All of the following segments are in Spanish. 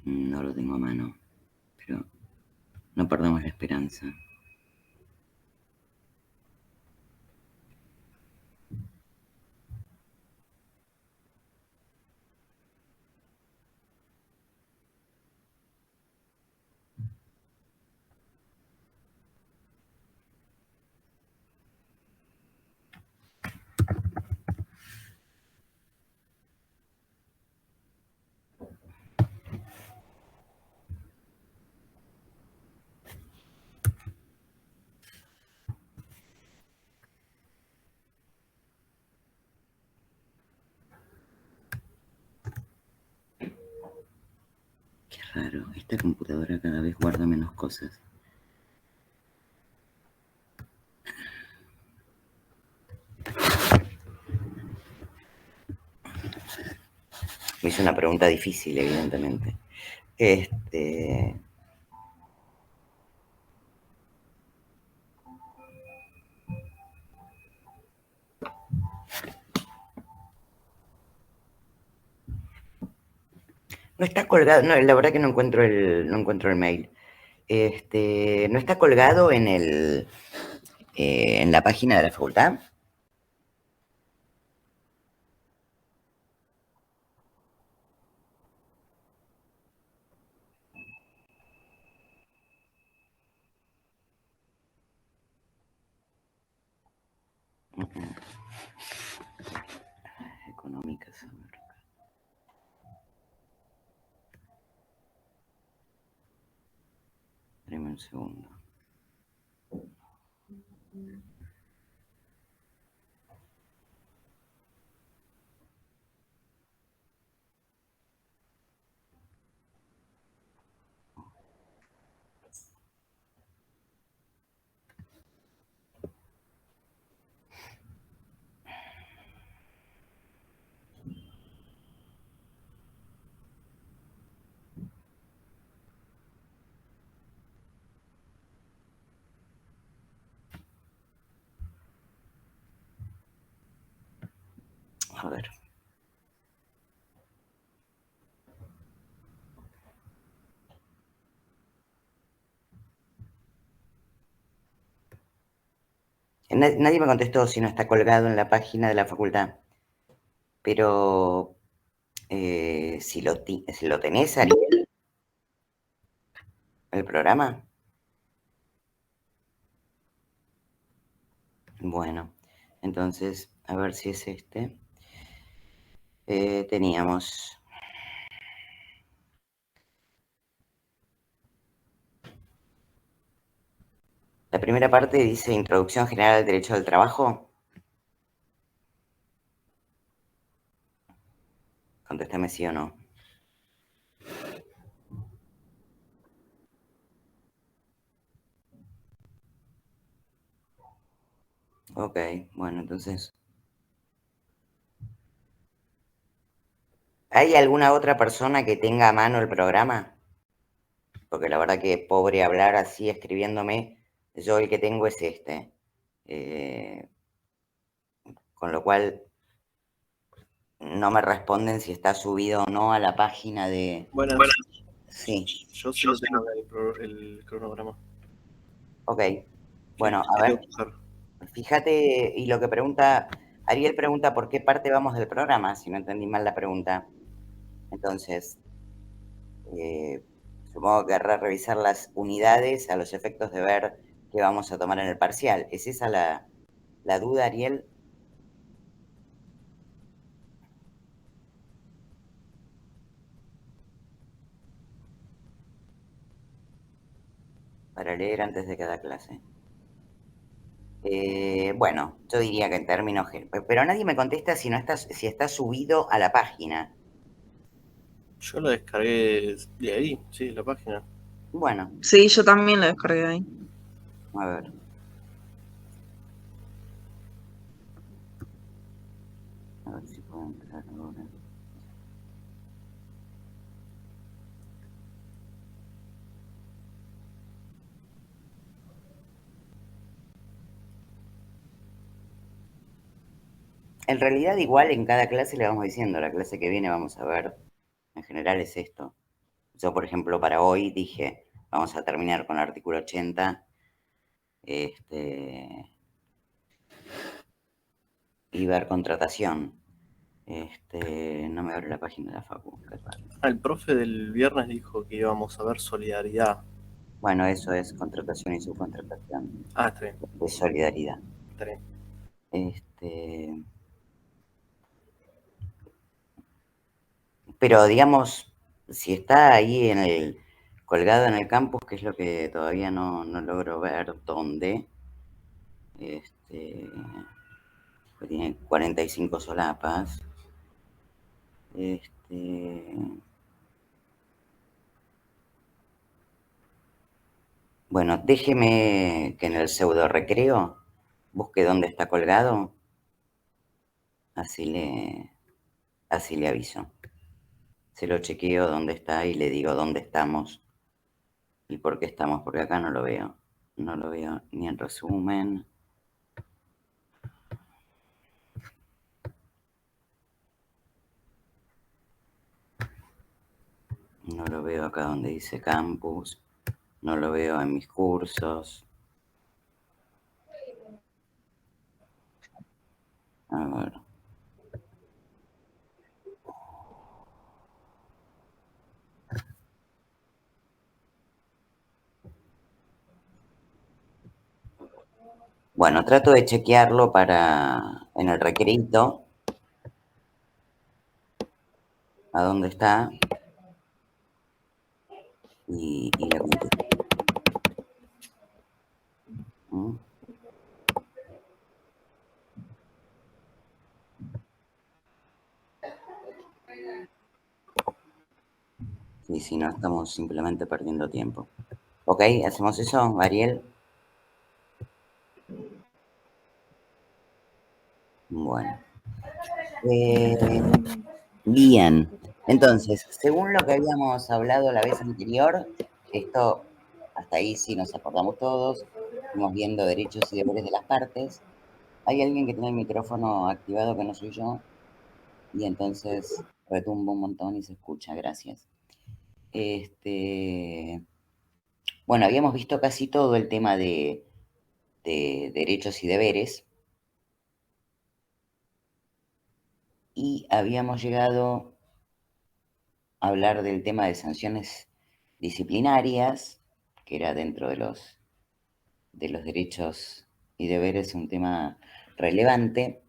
No lo tengo a mano, pero no perdamos la esperanza. Qué raro, esta computadora cada vez guarda menos cosas. Me hizo una pregunta difícil, evidentemente. No está colgado, no, la verdad que no encuentro el mail. ¿No está colgado en la página de la facultad? Económicas, a ver. Dame un segundo. A ver. Nadie me contestó si no está colgado en la página de la facultad. Pero si lo tenés, Ariel, el programa. Bueno, entonces, a ver si es este. Teníamos. La primera parte dice Introducción General al Derecho del Trabajo. Contéstame sí o no. Ok, bueno, entonces. ¿Hay alguna otra persona que tenga a mano el programa? Porque la verdad que pobre hablar así escribiéndome, yo el que tengo es este. Eh, con lo cual no me responden si está subido o no a la página de... Buenas. Sí. Yo sí lo tengo el cronograma. Ok. Bueno, a ver, fíjate, y lo que pregunta, Ariel pregunta por qué parte vamos del programa, si no entendí mal la pregunta. Entonces, supongo que querrá revisar las unidades a los efectos de ver qué vamos a tomar en el parcial. ¿Es esa la duda, Ariel? Para leer antes de cada clase. Bueno, yo diría que en términos... Pero nadie me contesta si está subido a la página. Yo lo descargué de ahí, sí, de la página. Bueno, Sí, yo también lo descargué ahí. a ver. A ver si puedo entrar ahora. En realidad, igual en cada clase le vamos diciendo, la clase que viene vamos a ver, en general es esto. Yo, por ejemplo, para hoy dije, vamos a terminar con el artículo 80, y ver contratación. No me abre la página de la Facu. El profe del viernes dijo que íbamos a ver solidaridad. Bueno, eso es contratación y subcontratación. Ah, está bien, De solidaridad. está bien. Pero digamos, si está ahí colgado en el campus, que es lo que todavía no logro ver dónde, pues tiene 45 solapas. Bueno, déjeme que en el pseudo recreo busque dónde está colgado, así le aviso. Se lo chequeo dónde está y le digo dónde estamos y por qué estamos, porque acá no lo veo. No lo veo ni en resumen. No lo veo acá donde dice campus. No lo veo en mis cursos. A ver. Bueno, trato de chequearlo en el recreo. A dónde está. Y le contesto. ¿Mm? Y si no, estamos simplemente perdiendo tiempo. ¿Ok? ¿Hacemos eso, Ariel? Bueno. Bien. Entonces, según lo que habíamos hablado la vez anterior, esto, hasta ahí sí nos acordamos todos, fuimos viendo derechos y deberes de las partes. Hay alguien que tiene el micrófono activado que no soy yo, y entonces retumba un montón y se escucha, gracias. Bueno, habíamos visto casi todo el tema de derechos y deberes, y habíamos llegado a hablar del tema de sanciones disciplinarias, que era dentro de los derechos y deberes un tema relevante.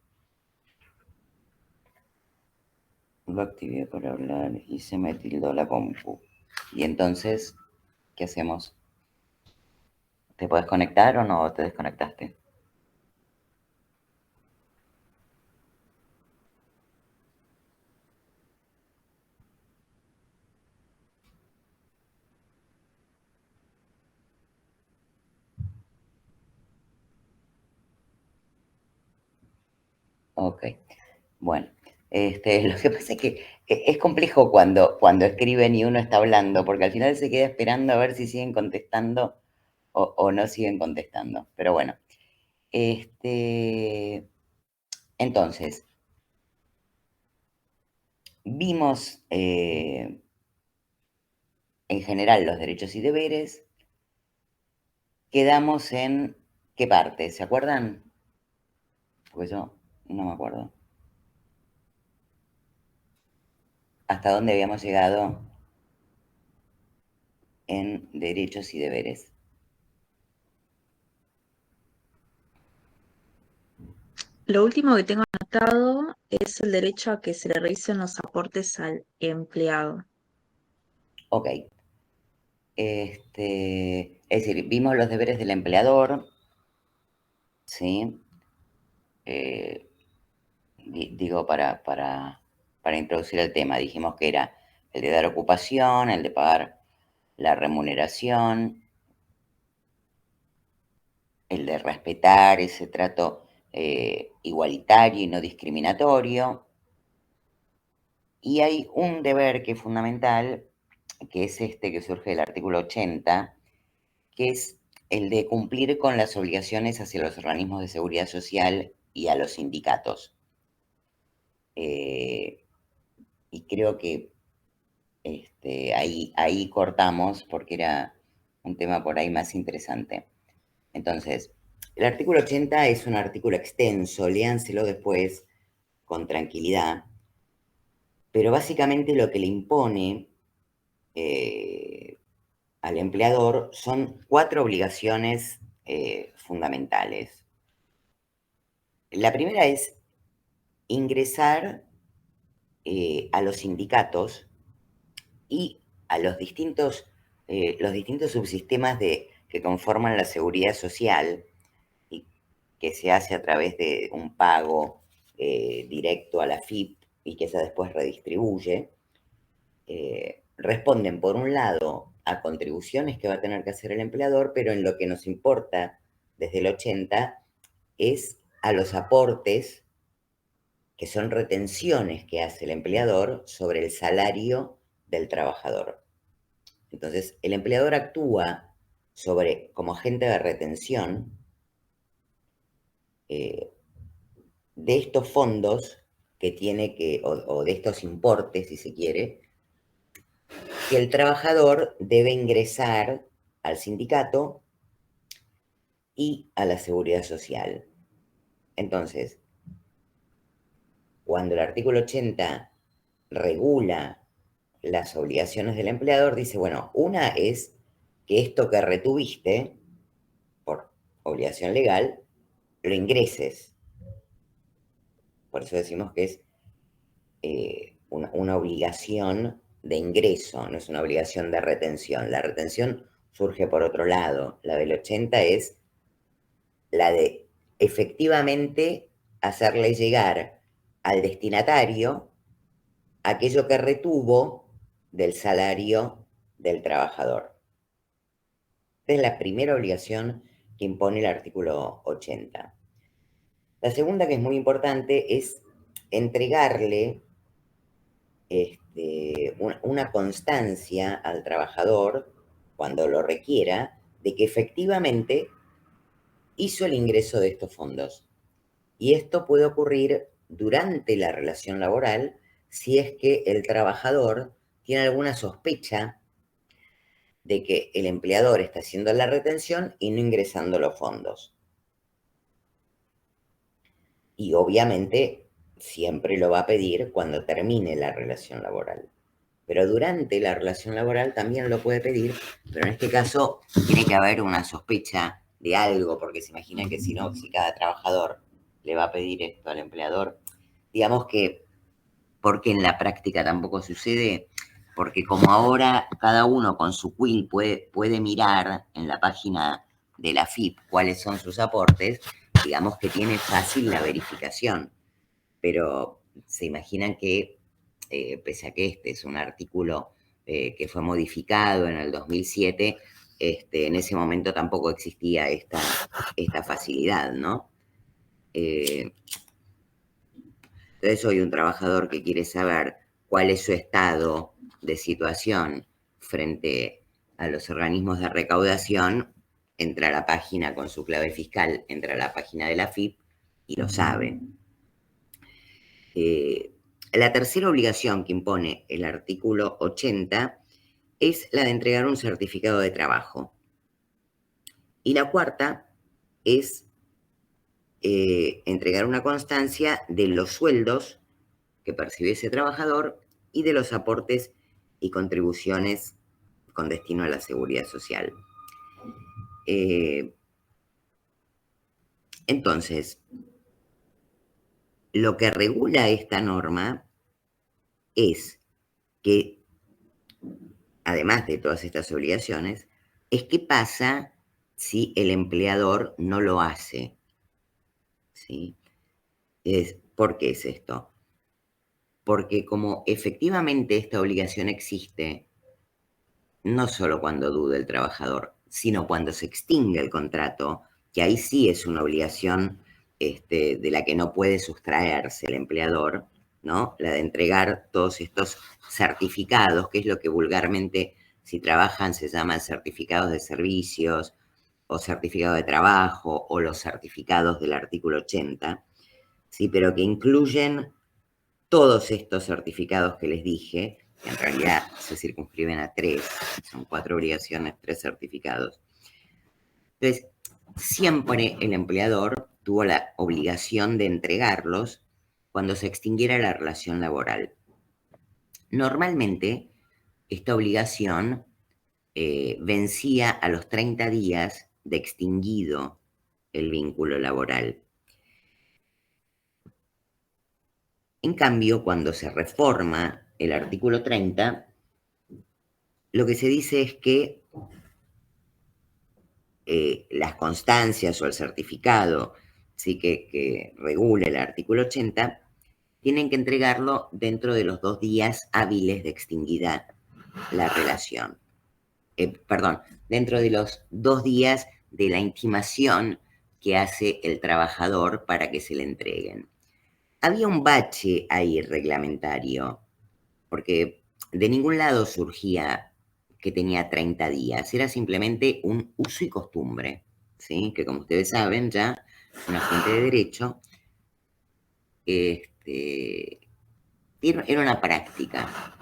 Lo activé para hablar y se me tildó la compu. Y entonces, ¿qué hacemos? ¿Te podés conectar o no te desconectaste? Ok, bueno. Lo que pasa es que es complejo cuando escriben y uno está hablando, porque al final se queda esperando a ver si siguen contestando o no siguen contestando. Pero bueno, entonces, vimos en general los derechos y deberes. Quedamos en qué parte, ¿se acuerdan? Pues yo no me acuerdo. ¿Hasta dónde habíamos llegado en derechos y deberes? Lo último que tengo anotado es el derecho a que se le revisen los aportes al empleado. Ok. Es decir, vimos los deberes del empleador, ¿sí? Digo, para introducir el tema, dijimos que era el de dar ocupación, el de pagar la remuneración, el de respetar ese trato igualitario y no discriminatorio. Y hay un deber que es fundamental, que es que surge del artículo 80, que es el de cumplir con las obligaciones hacia los organismos de seguridad social y a los sindicatos. Y creo que ahí cortamos porque era un tema por ahí más interesante. Entonces, el artículo 80 es un artículo extenso, léanselo después con tranquilidad, pero básicamente lo que le impone al empleador son 4 obligaciones fundamentales. La primera es ingresar a los sindicatos y a los distintos subsistemas que conforman la seguridad social y que se hace a través de un pago directo a la FIP y que esa después redistribuye, responden por un lado a contribuciones que va a tener que hacer el empleador, pero en lo que nos importa desde el 80 es a los aportes que son retenciones que hace el empleador sobre el salario del trabajador. Entonces, el empleador actúa como agente de retención de estos fondos que tiene o de estos importes, si se quiere, que el trabajador debe ingresar al sindicato y a la seguridad social. Entonces, cuando el artículo 80 regula las obligaciones del empleador, dice, bueno, una es que esto que retuviste por obligación legal, lo ingreses. Por eso decimos que es una obligación de ingreso, no es una obligación de retención. La retención surge por otro lado. La del 80 es la de efectivamente hacerle llegar al destinatario aquello que retuvo del salario del trabajador. Esta es la primera obligación que impone el artículo 80. La segunda, que es muy importante, es entregarle una constancia al trabajador, cuando lo requiera, de que efectivamente hizo el ingreso de estos fondos. Y esto puede ocurrir durante la relación laboral si es que el trabajador tiene alguna sospecha de que el empleador está haciendo la retención y no ingresando los fondos. Y obviamente siempre lo va a pedir cuando termine la relación laboral. Pero durante la relación laboral también lo puede pedir, pero en este caso tiene que haber una sospecha de algo, porque se imagina que si no, si cada trabajador le va a pedir esto al empleador, digamos que, porque en la práctica tampoco sucede, porque como ahora cada uno con su quill puede mirar en la página de la FIP cuáles son sus aportes, digamos que tiene fácil la verificación, pero se imaginan que, pese a que este es un artículo que fue modificado en el 2007, en ese momento tampoco existía esta facilidad, ¿no? Entonces hoy un trabajador que quiere saber cuál es su estado de situación frente a los organismos de recaudación, entra a la página con su clave fiscal, entra a la página de la FIP y lo sabe. La tercera obligación que impone el artículo 80 es la de entregar un certificado de trabajo. Y la cuarta es entregar una constancia de los sueldos que percibe ese trabajador y de los aportes y contribuciones con destino a la seguridad social. Entonces, lo que regula esta norma es que, además de todas estas obligaciones, es qué pasa si el empleador no lo hace. ¿Sí? ¿Por qué es esto? Porque como efectivamente esta obligación existe, no solo cuando duda el trabajador, sino cuando se extingue el contrato, que ahí sí es una obligación de la que no puede sustraerse el empleador, ¿no? La de entregar todos estos certificados, que es lo que vulgarmente, si trabajan, se llaman certificados de servicios, o certificado de trabajo, o los certificados del artículo 80, ¿sí? Pero que incluyen todos estos certificados que les dije, que en realidad se circunscriben a 3, son 4 obligaciones, 3 certificados. Entonces, siempre el empleador tuvo la obligación de entregarlos cuando se extinguiera la relación laboral. Normalmente, esta obligación vencía a los 30 días de extinguido el vínculo laboral. En cambio, cuando se reforma el artículo 30, lo que se dice es que las constancias o el certificado, ¿sí? que regula el artículo 80, tienen que entregarlo dentro de los 2 días hábiles de extinguida la relación. Dentro de los 2 días de la intimación que hace el trabajador para que se le entreguen. Había un bache ahí reglamentario, porque de ningún lado surgía que tenía 30 días, era simplemente un uso y costumbre, ¿sí? Que como ustedes saben ya, una fuente de derecho, era una práctica.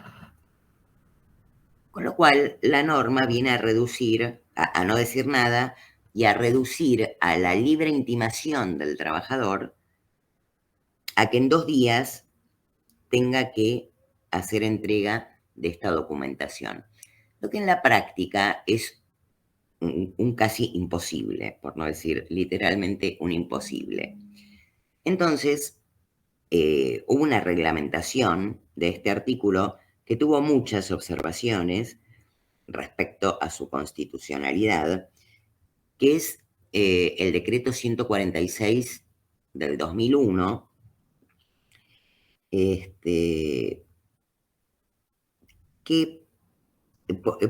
Con lo cual, la norma viene a reducir, a no decir nada, y a reducir a la libre intimación del trabajador a que en 2 días tenga que hacer entrega de esta documentación. Lo que en la práctica es un casi imposible, por no decir literalmente un imposible. Entonces, hubo una reglamentación de este artículo que tuvo muchas observaciones respecto a su constitucionalidad, que es el decreto 146 del 2001,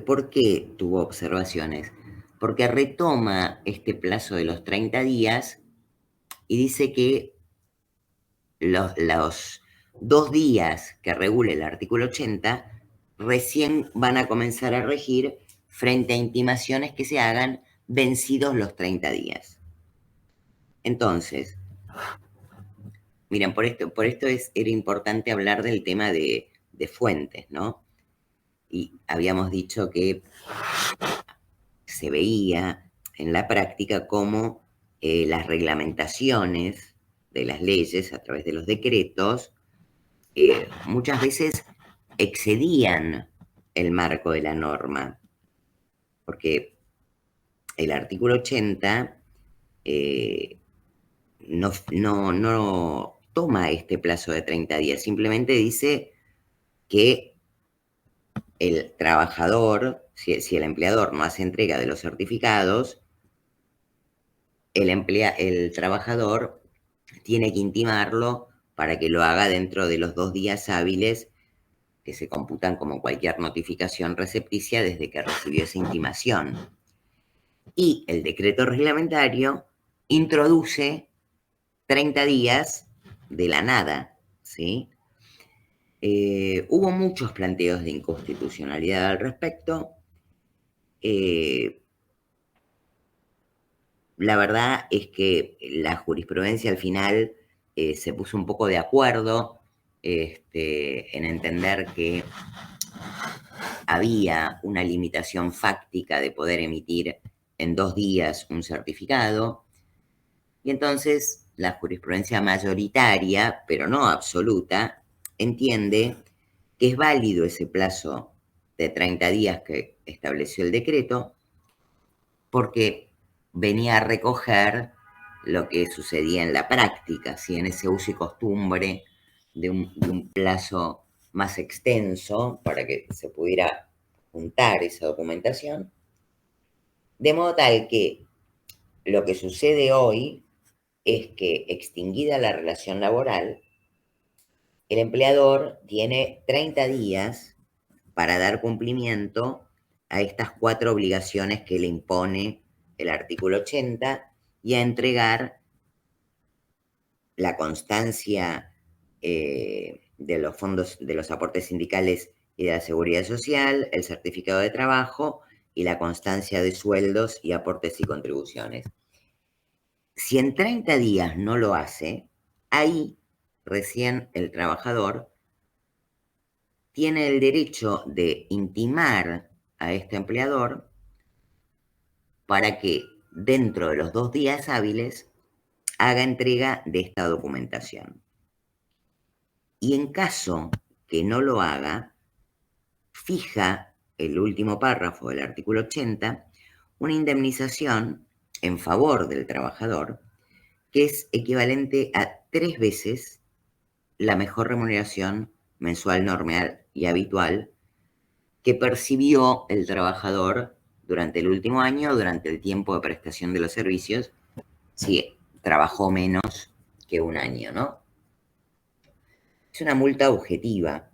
¿por qué tuvo observaciones? Porque retoma este plazo de los 30 días y dice que los 2 días que regula el artículo 80 recién van a comenzar a regir frente a intimaciones que se hagan vencidos los 30 días. Entonces, miren, por esto era importante hablar del tema de fuentes, ¿no? Y habíamos dicho que se veía en la práctica cómo las reglamentaciones de las leyes a través de los decretos muchas veces excedían el marco de la norma, porque el artículo 80 no toma este plazo de 30 días, simplemente dice que el trabajador, si el empleador no hace entrega de los certificados, el trabajador tiene que intimarlo para que lo haga dentro de los 2 días hábiles que se computan como cualquier notificación recepticia desde que recibió esa intimación. Y el decreto reglamentario introduce 30 días de la nada, ¿sí? Hubo muchos planteos de inconstitucionalidad al respecto. La verdad es que la jurisprudencia al final se puso un poco de acuerdo en entender que había una limitación fáctica de poder emitir en 2 días un certificado, y entonces la jurisprudencia mayoritaria, pero no absoluta, entiende que es válido ese plazo de 30 días que estableció el decreto, porque venía a recoger lo que sucedía en la práctica, ¿sí? En ese uso y costumbre de un plazo más extenso para que se pudiera juntar esa documentación, de modo tal que lo que sucede hoy es que, extinguida la relación laboral, el empleador tiene 30 días para dar cumplimiento a estas 4 obligaciones que le impone el artículo 80 y a entregar la constancia de los fondos, de los aportes sindicales y de la seguridad social, el certificado de trabajo y la constancia de sueldos y aportes y contribuciones. Si en 30 días no lo hace, ahí recién el trabajador tiene el derecho de intimar a este empleador para que dentro de los 2 días hábiles haga entrega de esta documentación. Y en caso que no lo haga, fija el último párrafo del artículo 80 una indemnización en favor del trabajador que es equivalente a 3 veces la mejor remuneración mensual normal y habitual que percibió el trabajador durante el último año, durante el tiempo de prestación de los servicios, si trabajó menos que un año, ¿no? Es una multa objetiva,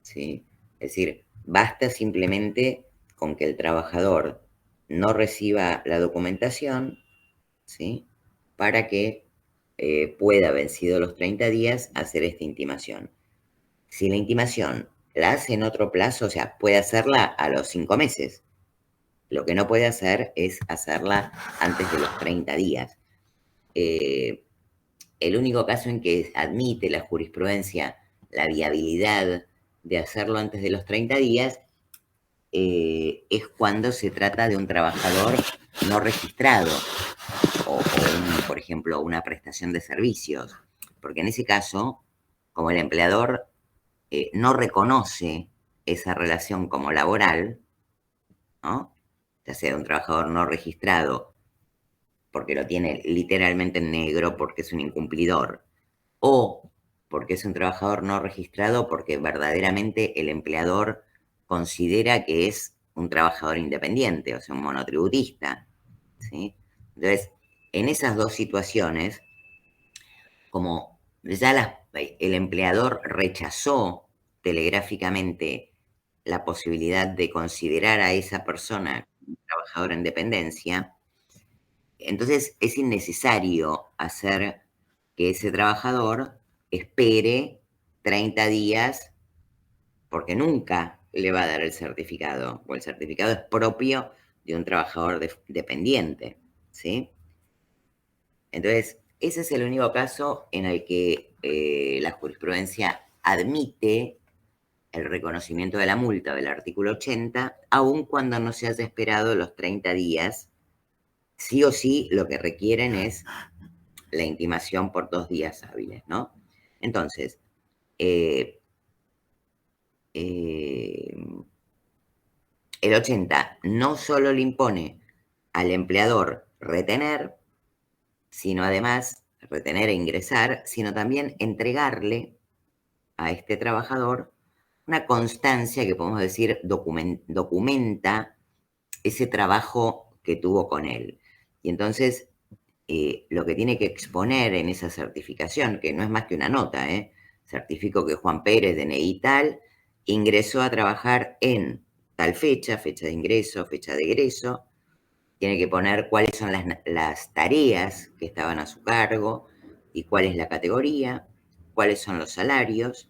¿sí? Es decir, basta simplemente con que el trabajador no reciba la documentación, ¿sí? Para que pueda, vencido los 30 días, hacer esta intimación. Si la intimación la hace en otro plazo, o sea, puede hacerla a los 5 meses. Lo que no puede hacer es hacerla antes de los 30 días. El único caso en que admite la jurisprudencia la viabilidad de hacerlo antes de los 30 días es cuando se trata de un trabajador no registrado o por ejemplo, una prestación de servicios. Porque en ese caso, como el empleador no reconoce esa relación como laboral, ¿no? Ya sea de un trabajador no registrado porque lo tiene literalmente en negro porque es un incumplidor, o porque es un trabajador no registrado porque verdaderamente el empleador considera que es un trabajador independiente, o sea, un monotributista, ¿sí? Entonces, en esas 2 situaciones, como ya el empleador rechazó telegráficamente la posibilidad de considerar a esa persona como trabajador en dependencia, entonces es innecesario hacer que ese trabajador espere 30 días porque nunca le va a dar el certificado, o el certificado es propio de un trabajador dependiente, ¿sí? Entonces, ese es el único caso en el que la jurisprudencia admite el reconocimiento de la multa del artículo 80, aun cuando no se haya esperado los 30 días. Sí o sí, lo que requieren es la intimación por 2 días hábiles, ¿no? Entonces, el 80 no solo le impone al empleador retener, sino además retener e ingresar, sino también entregarle a este trabajador una constancia que podemos decir documenta ese trabajo que tuvo con él. Y entonces, lo que tiene que exponer en esa certificación, que no es más que una nota, certifico que Juan Pérez, DNI tal, ingresó a trabajar en tal fecha, fecha de ingreso, fecha de egreso, tiene que poner cuáles son las tareas que estaban a su cargo y cuál es la categoría, cuáles son los salarios,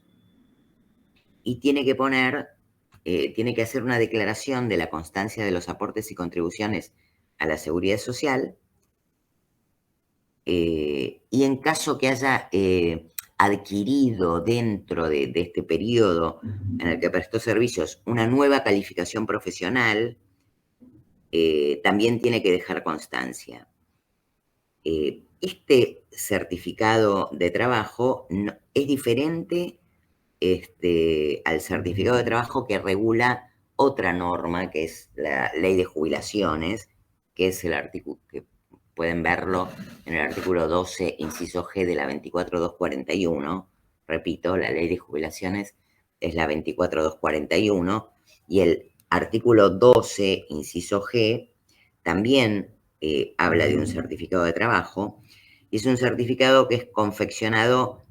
y tiene que poner, tiene que hacer una declaración de la constancia de los aportes y contribuciones a la seguridad social, y en caso que haya adquirido dentro de este periodo en el que prestó servicios una nueva calificación profesional, también tiene que dejar constancia. Este certificado de trabajo es diferente al certificado de trabajo que regula otra norma, que es la ley de jubilaciones, que es el artículo, que pueden verlo en el artículo 12, inciso G de la 24241. Repito, la ley de jubilaciones es la 24241, y el artículo 12, inciso G, también habla de un certificado de trabajo, y es un certificado que es confeccionado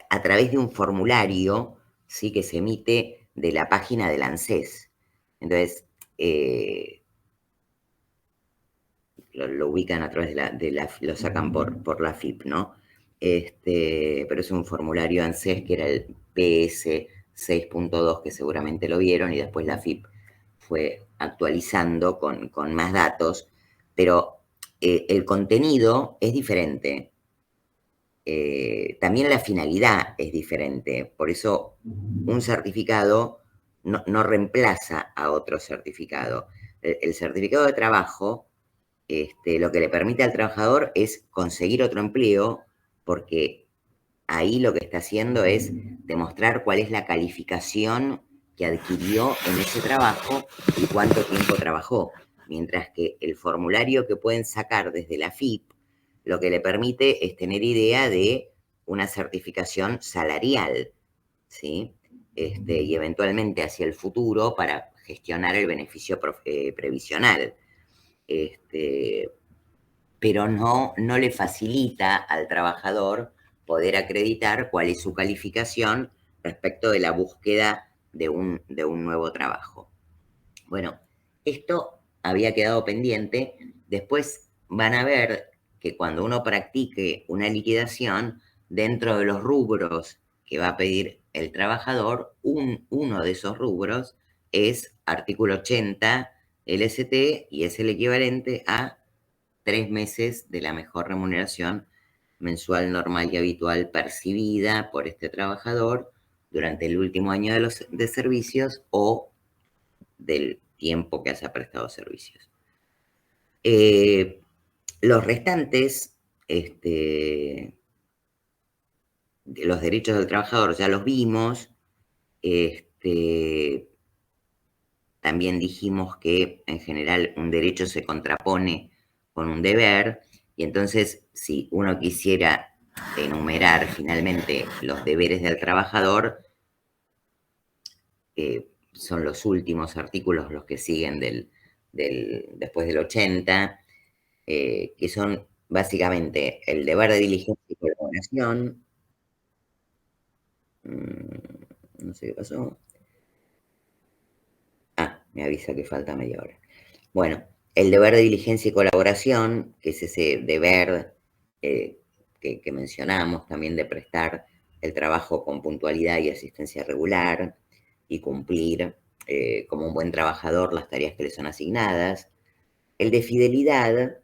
a través de un formulario, ¿sí?, que se emite de la página del ANSES. Entonces, lo ubican a través lo sacan por la FIP, ¿no? Pero es un formulario ANSES que era el PS 6.2, que seguramente lo vieron, y después la FIP fue actualizando con más datos, pero el contenido es diferente. también la finalidad es diferente. Por eso un certificado no reemplaza a otro certificado. El certificado de trabajo lo que le permite al trabajador es conseguir otro empleo, porque ahí lo que está haciendo es demostrar cuál es la calificación que adquirió en ese trabajo y cuánto tiempo trabajó. Mientras que el formulario que pueden sacar desde la FIP lo que le permite es tener idea de una certificación salarial, ¿sí? Y eventualmente hacia el futuro para gestionar el beneficio previsional. Pero no le facilita al trabajador poder acreditar cuál es su calificación respecto de la búsqueda de un nuevo trabajo. Bueno, esto había quedado pendiente. Después van a ver que cuando uno practique una liquidación, dentro de los rubros que va a pedir el trabajador, uno de esos rubros es artículo 80 LST y es el equivalente a 3 meses de la mejor remuneración mensual normal y habitual percibida por este trabajador durante el último año de servicios o del tiempo que haya prestado servicios. Los restantes, los derechos del trabajador ya los vimos. También dijimos que en general un derecho se contrapone con un deber, y entonces si uno quisiera enumerar finalmente los deberes del trabajador, son los últimos artículos los que siguen después del 80, que son básicamente el deber de diligencia y colaboración. No sé qué pasó. Me avisa que falta media hora. Bueno, el deber de diligencia y colaboración, que es ese deber que mencionamos también de prestar el trabajo con puntualidad y asistencia regular y cumplir como un buen trabajador las tareas que le son asignadas. El de fidelidad,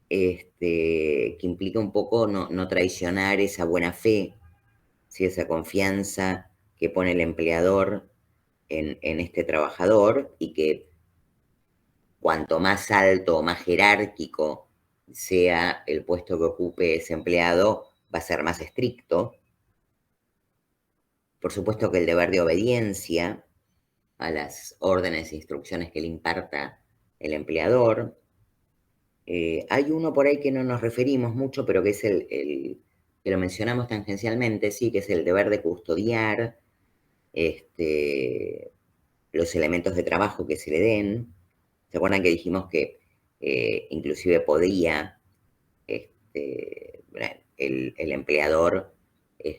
que implica un poco no traicionar esa buena fe, ¿sí? Esa confianza que pone el empleador en este trabajador, y que cuanto más alto o más jerárquico sea el puesto que ocupe ese empleado, va a ser más estricto. Por supuesto que el deber de obediencia a las órdenes e instrucciones que le imparta el empleador. Hay uno por ahí que no nos referimos mucho, pero que es el que lo mencionamos tangencialmente, sí, que es el deber de custodiar los elementos de trabajo que se le den. ¿Se acuerdan que dijimos que inclusive podría el empleador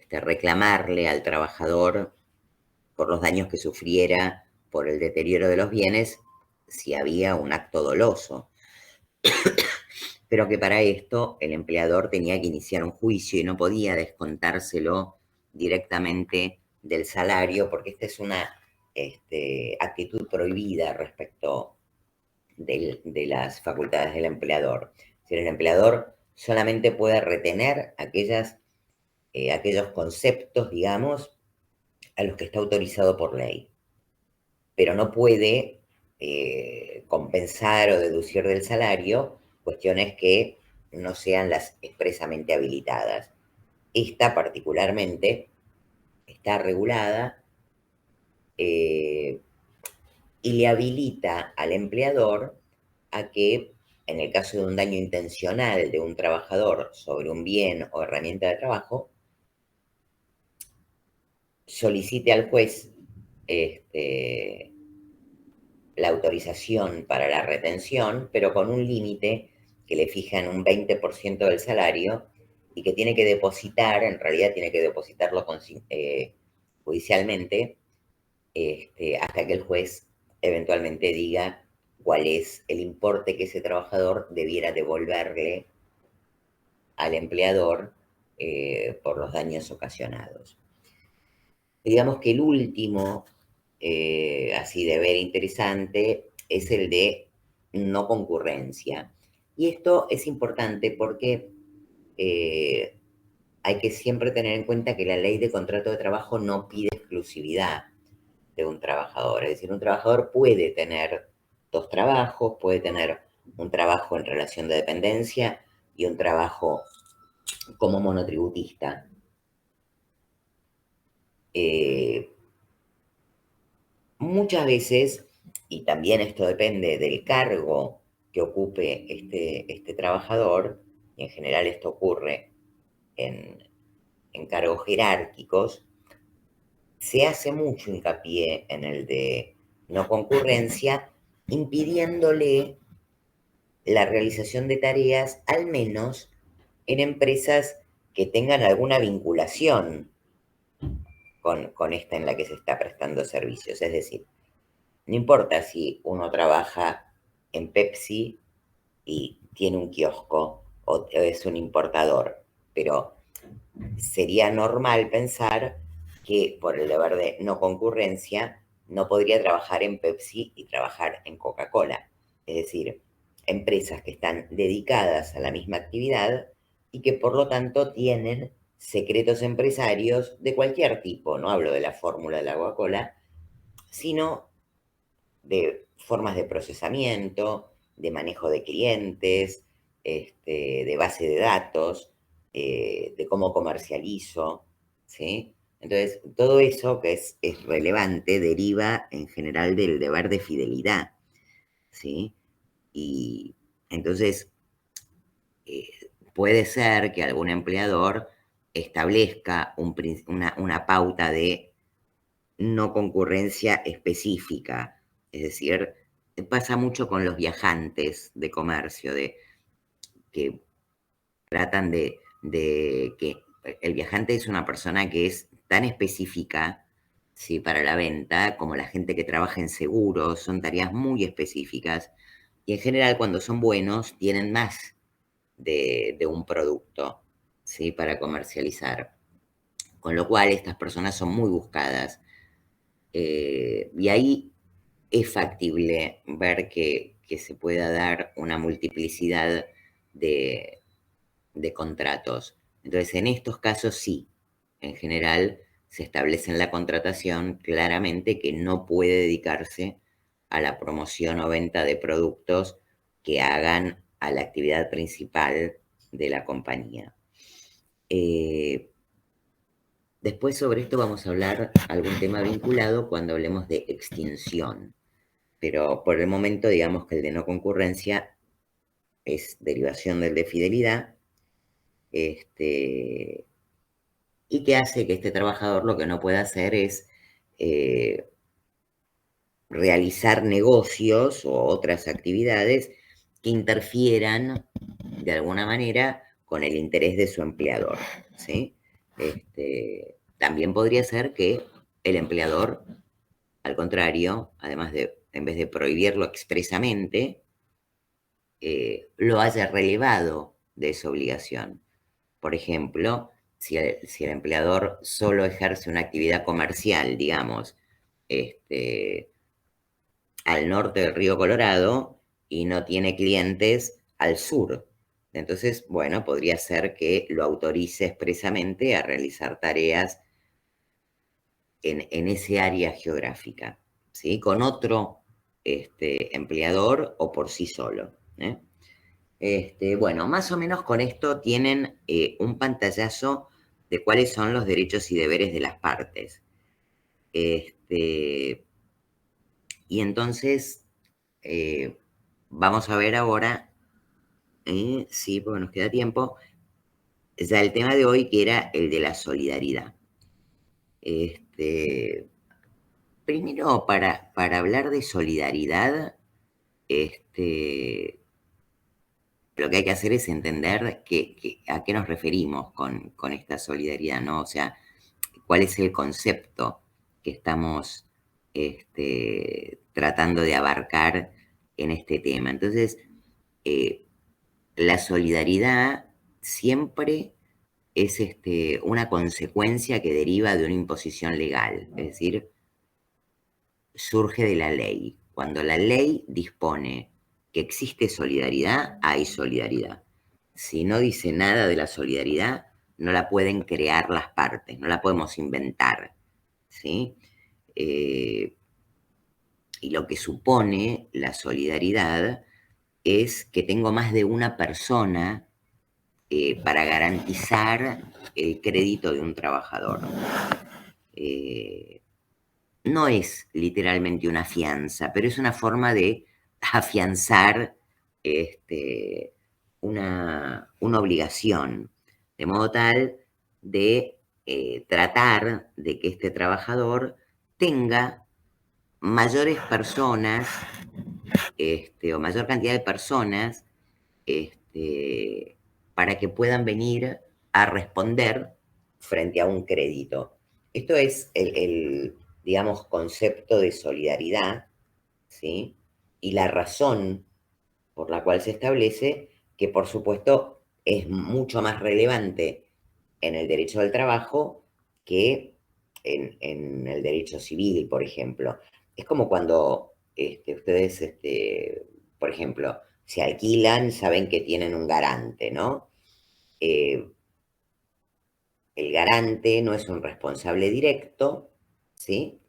reclamarle al trabajador por los daños que sufriera por el deterioro de los bienes si había un acto doloso? Pero que para esto el empleador tenía que iniciar un juicio y no podía descontárselo directamente del salario, porque esta es una actitud prohibida respecto de las facultades del empleador. Es decir, el empleador solamente puede retener aquellos conceptos, digamos, a los que está autorizado por ley, pero no puede compensar o deducir del salario cuestiones que no sean las expresamente habilitadas. Esta particularmente está regulada y le habilita al empleador a que, en el caso de un daño intencional de un trabajador sobre un bien o herramienta de trabajo, solicite al juez la autorización para la retención, pero con un límite que le fija en un 20% del salario, y que tiene que depositar, en realidad tiene que depositarlo judicialmente, hasta que el juez eventualmente diga cuál es el importe que ese trabajador debiera devolverle al empleador por los daños ocasionados. Digamos que el último, así deber interesante, es el de no concurrencia. Y esto es importante porque hay que siempre tener en cuenta que la ley de contrato de trabajo no pide exclusividad de un trabajador. Es decir, un trabajador puede tener 2 trabajos, puede tener un trabajo en relación de dependencia y un trabajo como monotributista. Muchas veces, y también esto depende del cargo que ocupe este trabajador, y en general esto ocurre en cargos jerárquicos, se hace mucho hincapié en el de no concurrencia, impidiéndole la realización de tareas, al menos en empresas que tengan alguna vinculación con esta en la que se está prestando servicios. Es decir, no importa si uno trabaja en Pepsi y tiene un kiosco o es un importador, pero sería normal pensar que por el deber de no concurrencia no podría trabajar en Pepsi y trabajar en Coca-Cola. Es decir, empresas que están dedicadas a la misma actividad y que por lo tanto tienen secretos empresarios de cualquier tipo, no hablo de la fórmula de la Coca-Cola, sino de formas de procesamiento, de manejo de clientes, de base de datos, de cómo comercializo, ¿sí? Entonces, todo eso que es relevante deriva en general del deber de fidelidad, ¿sí? Y entonces, puede ser que algún empleador establezca una pauta de no concurrencia específica. Es decir, pasa mucho con los viajantes de comercio, que tratan de que el viajante es una persona que es tan específica, ¿sí?, para la venta, como la gente que trabaja en seguros, son tareas muy específicas, y en general cuando son buenos tienen más de un producto, ¿sí?, para comercializar. Con lo cual estas personas son muy buscadas. Y ahí es factible ver que se pueda dar una multiplicidad de contratos. Entonces, en estos casos sí, en general se establece en la contratación claramente que no puede dedicarse a la promoción o venta de productos que hagan a la actividad principal de la compañía. Después sobre esto vamos a hablar algún tema vinculado cuando hablemos de extinción, pero por el momento digamos que el de no concurrencia es derivación del de fidelidad, y que hace que este trabajador lo que no pueda hacer es realizar negocios o otras actividades que interfieran de alguna manera con el interés de su empleador, ¿sí? También podría ser que el empleador, al contrario, además de, en vez de prohibirlo expresamente, lo haya relevado de esa obligación. Por ejemplo, si el empleador solo ejerce una actividad comercial, digamos, al norte del río Colorado y no tiene clientes al sur. Entonces, bueno, podría ser que lo autorice expresamente a realizar tareas en ese área geográfica, ¿sí?, con otro empleador o por sí solo, ¿eh? Bueno, más o menos con esto tienen un pantallazo de cuáles son los derechos y deberes de las partes. Y entonces vamos a ver ahora, sí, porque nos queda tiempo, ya el tema de hoy, que era el de la solidaridad. Primero, para hablar de solidaridad, lo que hay que hacer es entender a qué nos referimos con esta solidaridad, ¿no? O sea, cuál es el concepto que estamos tratando de abarcar en este tema. Entonces, la solidaridad siempre es una consecuencia que deriva de una imposición legal, es decir, surge de la ley. Cuando la ley dispone que existe solidaridad, hay solidaridad. Si no dice nada de la solidaridad, no la pueden crear las partes, no la podemos inventar, ¿sí? Y lo que supone la solidaridad es que tengo más de una persona para garantizar el crédito de un trabajador. No es literalmente una fianza, pero es una forma de afianzar una obligación, de modo tal de tratar de que este trabajador tenga mayores personas o mayor cantidad de personas para que puedan venir a responder frente a un crédito. Esto es digamos, concepto de solidaridad, ¿sí? Y la razón por la cual se establece, que por supuesto es mucho más relevante en el derecho del trabajo que en el derecho civil, por ejemplo. Es como cuando ustedes, por ejemplo, se alquilan, saben que tienen un garante, ¿no? El garante no es un responsable directo, ¿sí?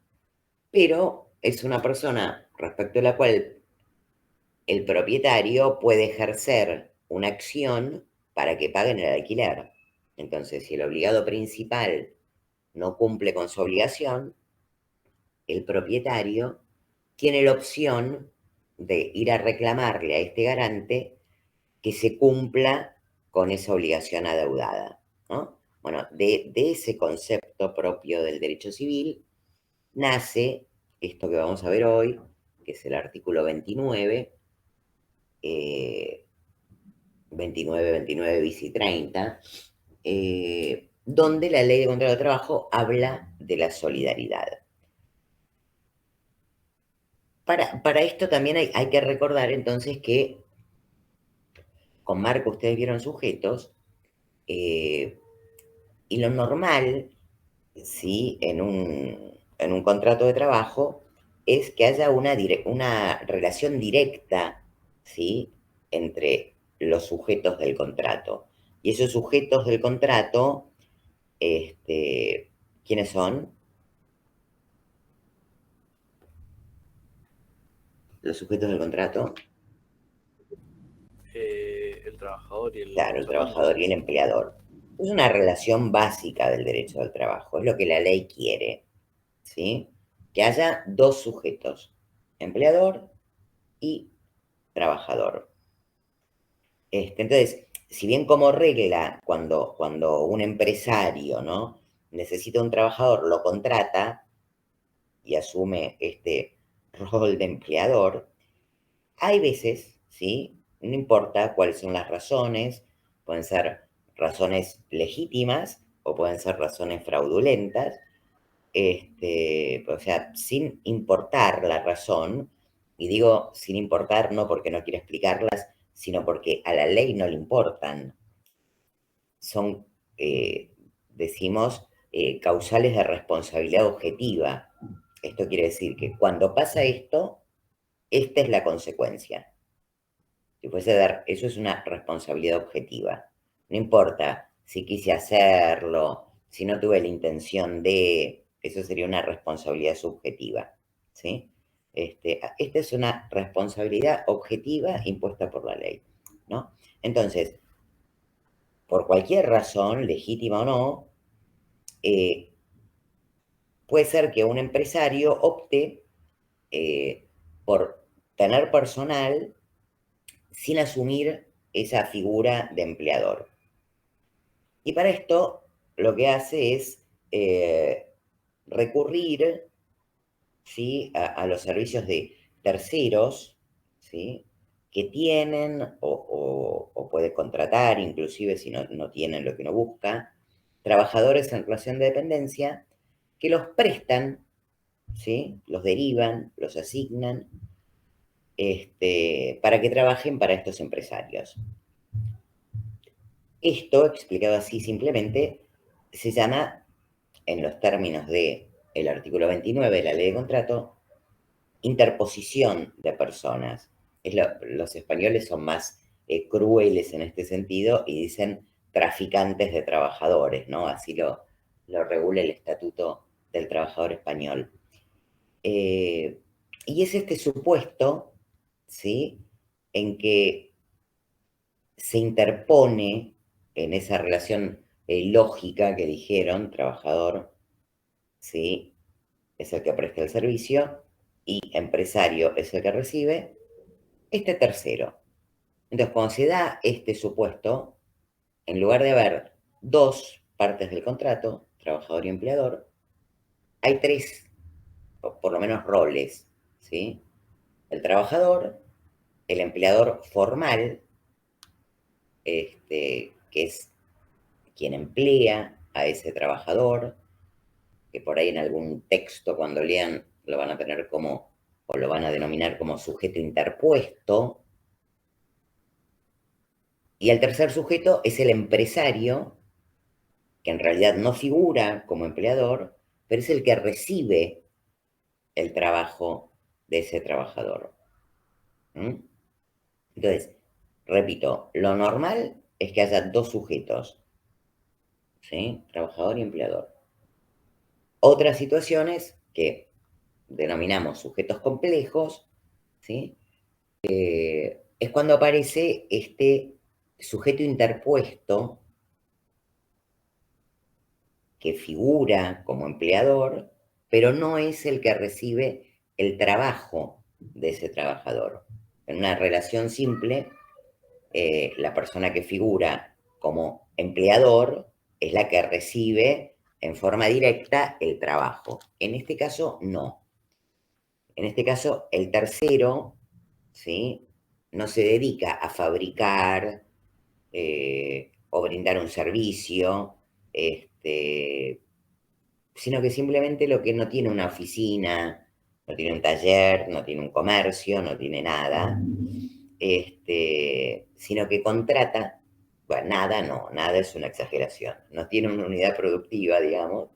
Pero es una persona respecto a la cual el propietario puede ejercer una acción para que paguen el alquiler. Entonces, si el obligado principal no cumple con su obligación, el propietario tiene la opción de ir a reclamarle a este garante que se cumpla con esa obligación adeudada, ¿no? Bueno, de ese concepto propio del derecho civil nace esto que vamos a ver hoy, que es el artículo 29, 29 bis y 30, donde la ley de contrato de trabajo habla de la solidaridad. Para esto también hay que recordar entonces que con Marco ustedes vieron sujetos, y lo normal, ¿sí? En un contrato de trabajo es que haya una relación directa, ¿sí? Entre los sujetos del contrato. Y esos sujetos del contrato, ¿quiénes son? Los sujetos del contrato. El trabajador y el Claro, el contratante. trabajador y el empleador. Es una relación básica del derecho del trabajo, es lo que la ley quiere, ¿sí? Que haya dos sujetos, empleador y trabajador. Entonces, si bien como regla, cuando un empresario, ¿no?, necesita un trabajador, lo contrata y asume este rol de empleador, hay veces, ¿sí? No importa cuáles son las razones, pueden ser razones legítimas o pueden ser razones fraudulentas, o sea, sin importar la razón, y digo sin importar no porque no quiero explicarlas, sino porque a la ley no le importan. Son, decimos, causales de responsabilidad objetiva. Esto quiere decir que cuando pasa esto, esta es la consecuencia. Si fuese dar, eso es una responsabilidad objetiva. No importa si quise hacerlo, si no tuve la intención de, eso sería una responsabilidad subjetiva, ¿sí? Esta es una responsabilidad objetiva impuesta por la ley, ¿no? Entonces, por cualquier razón, legítima o no, puede ser que un empresario opte por tener personal sin asumir esa figura de empleador. Y para esto lo que hace es recurrir, ¿sí?, a los servicios de terceros, ¿sí?, que tienen o puede contratar, inclusive si no tienen lo que uno busca, trabajadores en relación de dependencia que los prestan, ¿sí?, los derivan, los asignan, para que trabajen para estos empresarios. Esto, explicado así simplemente, se llama, en los términos del artículo 29 de la ley de contrato, interposición de personas. Los españoles son más crueles en este sentido y dicen traficantes de trabajadores, ¿no? Así lo regula el Estatuto del Trabajador Español. Y es este supuesto, ¿sí?, en que se interpone en esa relación lógica que dijeron, trabajador, ¿sí?, es el que presta el servicio, y empresario es el que recibe, este tercero. Entonces, cuando se da este supuesto, en lugar de haber dos partes del contrato, trabajador y empleador, hay tres, o por lo menos roles, ¿sí? El trabajador, el empleador formal, que es quien emplea a ese trabajador, que por ahí en algún texto cuando lean lo van a tener como, o lo van a denominar como sujeto interpuesto. Y el tercer sujeto es el empresario, que en realidad no figura como empleador, pero es el que recibe el trabajo de ese trabajador. Entonces, repito, lo normal es que haya dos sujetos, ¿sí? Trabajador y empleador. Otras situaciones que denominamos sujetos complejos, ¿sí?, es cuando aparece este sujeto interpuesto que figura como empleador, pero no es el que recibe el trabajo de ese trabajador. En una relación simple, la persona que figura como empleador es la que recibe en forma directa el trabajo. En este caso, no. En este caso, el tercero, ¿sí?, no se dedica a fabricar o brindar un servicio, sino que simplemente lo que no tiene una oficina, no tiene un taller, no tiene un comercio, no tiene nada, sino que contrata, bueno, nada es una exageración, no tiene una unidad productiva, digamos,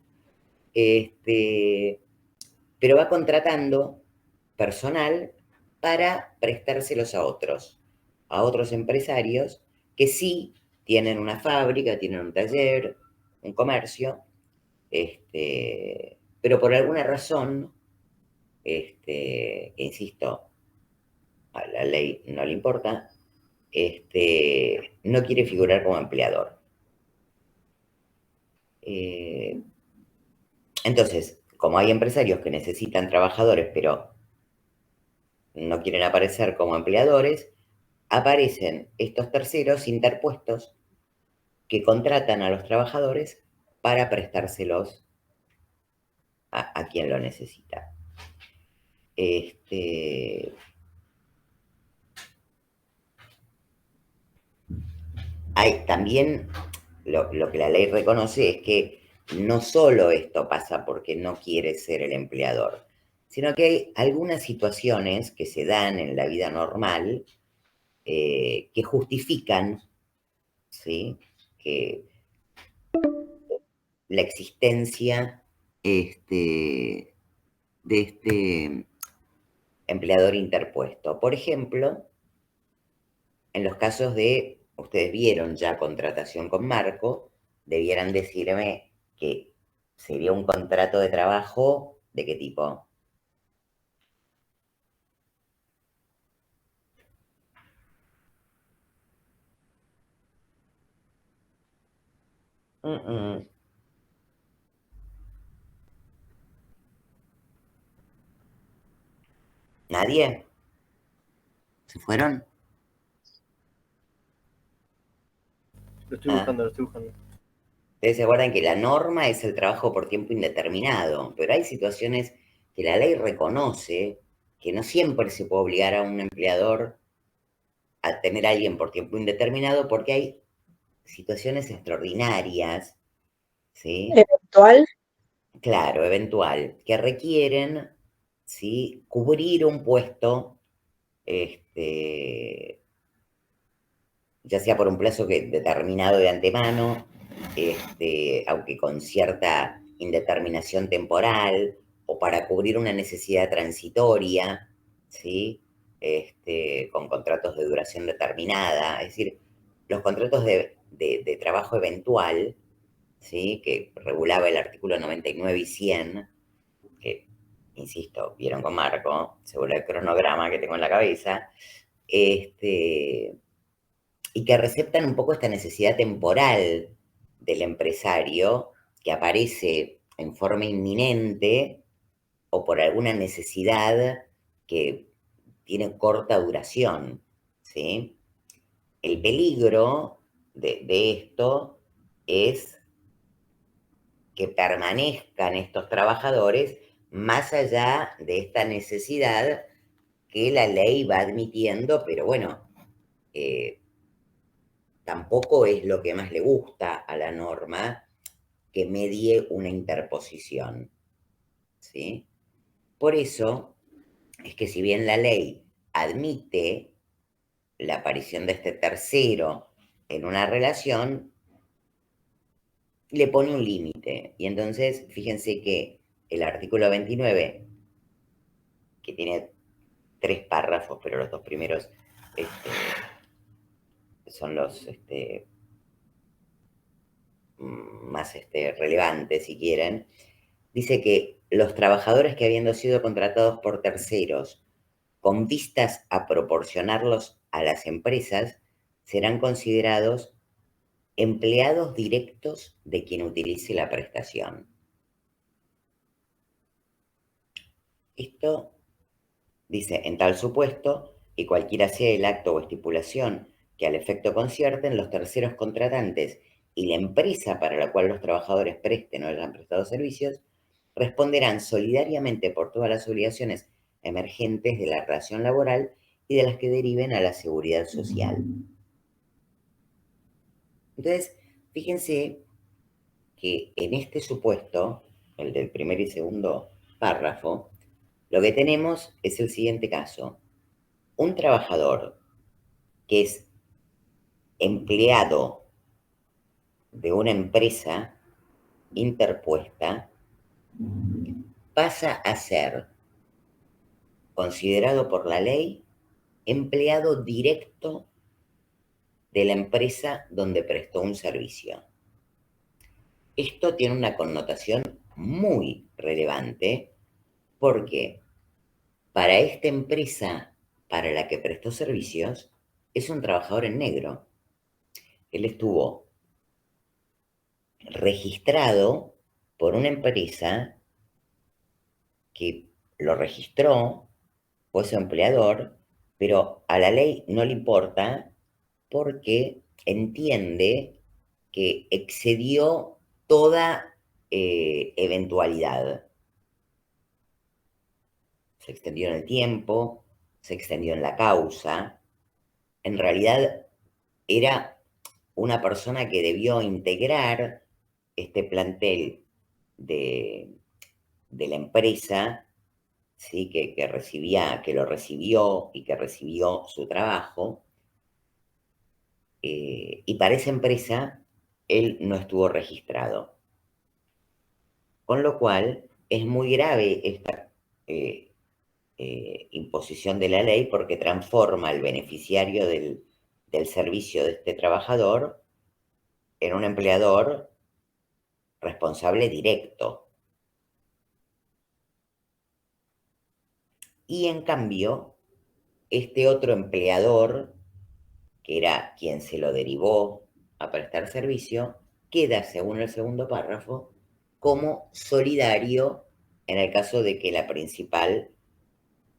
pero va contratando personal para prestárselos a otros empresarios que sí tienen una fábrica, tienen un taller, un comercio, pero por alguna razón, que insisto, a la ley no le importa, no quiere figurar como empleador. Entonces, como hay empresarios que necesitan trabajadores, pero no quieren aparecer como empleadores, aparecen estos terceros interpuestos que contratan a los trabajadores para prestárselos a quien lo necesita. Hay también, lo que la ley reconoce es que no solo esto pasa porque no quiere ser el empleador, sino que hay algunas situaciones que se dan en la vida normal que justifican, ¿sí?, que la existencia de este empleador interpuesto. Por ejemplo, en los casos de, ustedes vieron ya contratación con marco, debieran decirme que sería un contrato de trabajo, ¿de qué tipo? ¿Nadie? ¿Se fueron? Lo estoy buscando. Ustedes se acuerdan que la norma es el trabajo por tiempo indeterminado, pero hay situaciones que la ley reconoce que no siempre se puede obligar a un empleador a tener a alguien por tiempo indeterminado porque hay situaciones extraordinarias, ¿sí? Eventual. Claro, eventual, que requieren, ¿sí?, cubrir un puesto, ya sea por un plazo determinado de antemano, aunque con cierta indeterminación temporal, o para cubrir una necesidad transitoria, ¿sí?, con contratos de duración determinada. Es decir, los contratos de trabajo eventual, ¿sí? Que regulaba el artículo 99 y 100, que, insisto, vieron con Marco, según el cronograma que tengo en la cabeza, y que receptan un poco esta necesidad temporal del empresario que aparece en forma inminente o por alguna necesidad que tiene corta duración, ¿sí? El peligro de esto es que permanezcan estos trabajadores más allá de esta necesidad que la ley va admitiendo, pero bueno, tampoco es lo que más le gusta a la norma que medie una interposición, ¿sí? Por eso es que si bien la ley admite la aparición de este tercero en una relación, le pone un límite. Y entonces, fíjense que el artículo 29, que tiene 3 párrafos, pero los 2 primeros son los más relevantes, si quieren, dice que los trabajadores que habiendo sido contratados por terceros con vistas a proporcionarlos a las empresas serán considerados empleados directos de quien utilice la prestación. Esto dice, en tal supuesto, y cualquiera sea el acto o estipulación que al efecto concierten, los terceros contratantes y la empresa para la cual los trabajadores presten o hayan prestado servicios, responderán solidariamente por todas las obligaciones emergentes de la relación laboral y de las que deriven a la seguridad social. Entonces, fíjense que en este supuesto, el del primer y segundo párrafo, lo que tenemos es el siguiente caso. Un trabajador que es empleado de una empresa interpuesta pasa a ser considerado por la ley empleado directo de la empresa donde prestó un servicio. Esto tiene una connotación muy relevante porque para esta empresa para la que prestó servicios es un trabajador en negro. Él estuvo registrado por una empresa que lo registró, fue su empleador, pero a la ley no le importa porque entiende que excedió toda eventualidad. Se extendió en el tiempo, se extendió en la causa. En realidad era una persona que debió integrar este plantel de la empresa, ¿sí? que lo recibió y que recibió su trabajo, y para esa empresa él no estuvo registrado. Con lo cual es muy grave esta imposición de la ley porque transforma al beneficiario del servicio de este trabajador en un empleador responsable directo. Y en cambio, este otro empleador, que era quien se lo derivó a prestar servicio, queda, según el segundo párrafo, como solidario en el caso de que la principal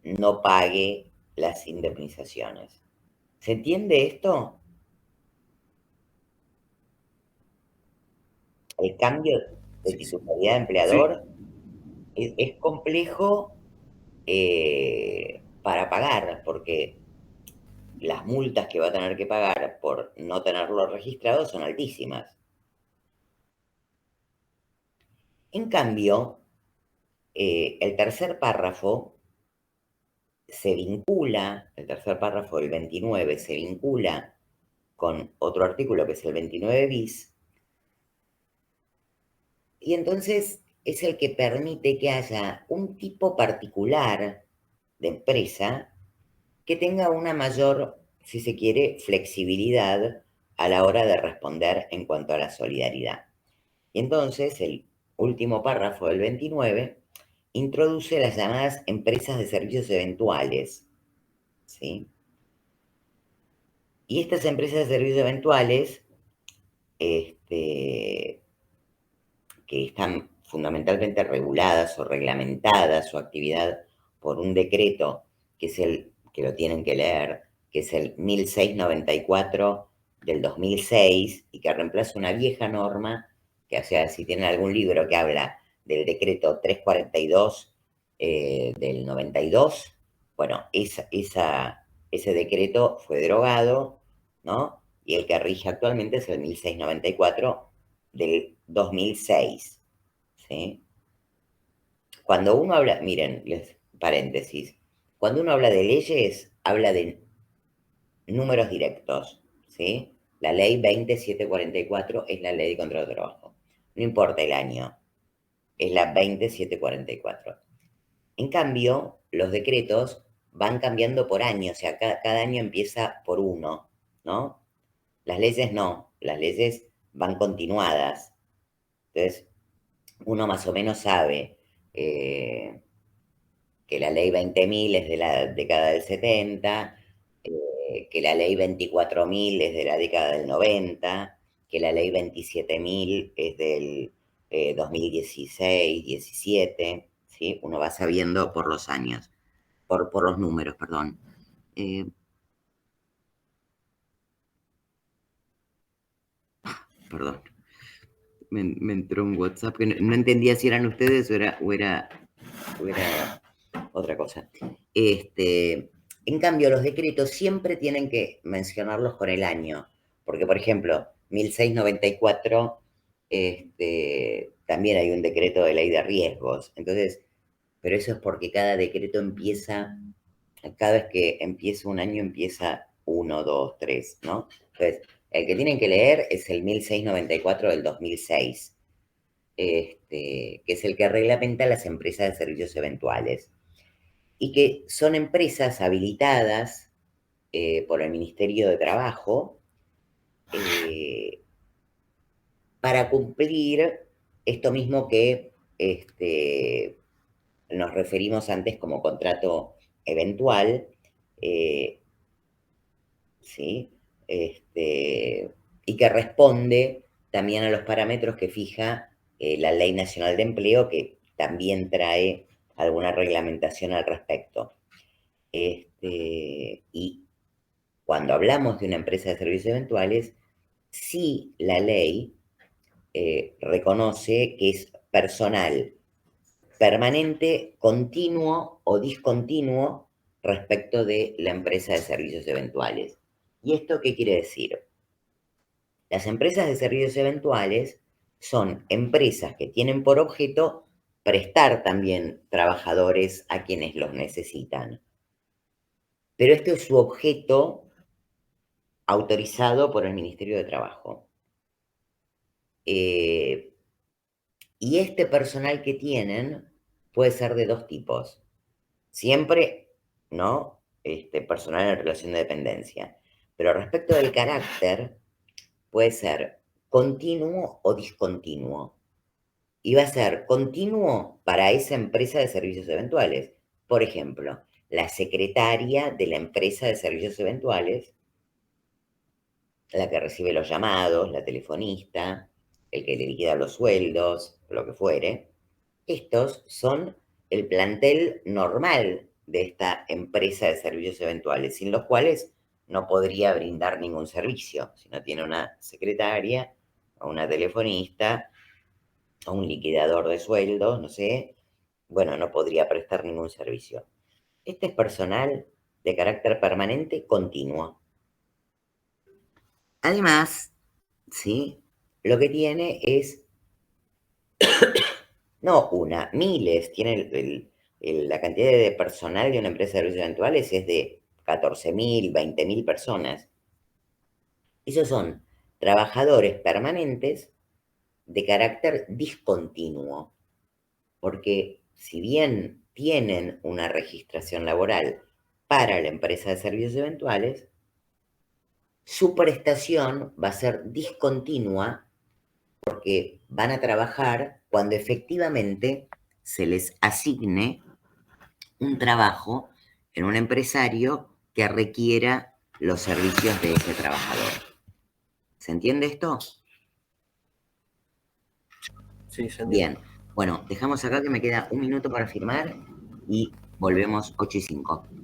no pague las indemnizaciones. ¿Se entiende esto? El cambio de titularidad de empleador es complejo para pagar, porque las multas que va a tener que pagar por no tenerlo registrado son altísimas. En cambio, el tercer párrafo se vincula, el tercer párrafo del 29 se vincula con otro artículo que es el 29 bis, y entonces es el que permite que haya un tipo particular de empresa que tenga una mayor, si se quiere, flexibilidad a la hora de responder en cuanto a la solidaridad. Y entonces el último párrafo del 29 introduce las llamadas empresas de servicios eventuales, ¿sí? Y estas empresas de servicios eventuales, que están fundamentalmente reguladas o reglamentadas su actividad por un decreto, que es el que lo tienen que leer, que es el 1694 del 2006, y que reemplaza una vieja norma, que, o sea, si tienen algún libro que habla del decreto 342 del 92, bueno, ese decreto fue derogado, ¿no? Y el que rige actualmente es el 1694 del 2006, ¿sí? Cuando uno habla, miren, paréntesis, cuando uno habla de leyes, habla de números directos, ¿sí? La ley 20744 es la ley de contrato de trabajo. No importa el año, es la 20744. En cambio, los decretos van cambiando por año, o sea, cada año empieza por uno, ¿no? Las leyes no, las leyes van continuadas. Entonces, uno más o menos sabe que la ley 20.000 es de la década del 70, que la ley 24.000 es de la década del 90, que la ley 27.000 es del 2016, 17, ¿sí? Uno va sabiendo por los años, por los números, perdón. Perdón, me entró un WhatsApp que no entendía si eran ustedes o era otra cosa. En cambio, los decretos siempre tienen que mencionarlos con el año, porque, por ejemplo, 1694, también hay un decreto de ley de riesgos. Entonces, pero eso es porque cada decreto empieza, cada vez que empieza un año, empieza 1, 2, 3, ¿no? Entonces, el que tienen que leer es el 1694 del 2006, que es el que reglamenta las empresas de servicios eventuales, y que son empresas habilitadas por el Ministerio de Trabajo para cumplir esto mismo que nos referimos antes como contrato eventual, ¿sí? Y que responde también a los parámetros que fija la Ley Nacional de Empleo, que también trae alguna reglamentación al respecto. Y cuando hablamos de una empresa de servicios eventuales, sí la ley reconoce que es personal permanente, continuo o discontinuo respecto de la empresa de servicios eventuales. ¿Y esto qué quiere decir? Las empresas de servicios eventuales son empresas que tienen por objeto prestar también trabajadores a quienes los necesitan. Pero este es su objeto autorizado por el Ministerio de Trabajo. Y este personal que tienen puede ser de dos tipos. Siempre, ¿no? Personal en relación de dependencia. Pero respecto del carácter, puede ser continuo o discontinuo. Y va a ser continuo para esa empresa de servicios eventuales. Por ejemplo, la secretaria de la empresa de servicios eventuales, la que recibe los llamados, la telefonista, el que le liquida los sueldos, lo que fuere. Estos son el plantel normal de esta empresa de servicios eventuales, sin los cuales no podría brindar ningún servicio. Si no tiene una secretaria, o una telefonista, o un liquidador de sueldos, no sé, bueno, no podría prestar ningún servicio. Este es personal de carácter permanente continuo. Además, ¿sí? Lo que tiene es, no una, miles, tiene la cantidad de personal de una empresa de servicios eventuales es de 14.000, 20.000 personas. Esos son trabajadores permanentes de carácter discontinuo, porque si bien tienen una registración laboral para la empresa de servicios eventuales, su prestación va a ser discontinua porque van a trabajar cuando efectivamente se les asigne un trabajo en un empresario que requiera los servicios de ese trabajador. ¿Se entiende esto? Sí, se entiende. Bien. Bueno, dejamos acá que me queda 1 minuto para firmar y volvemos 8:05.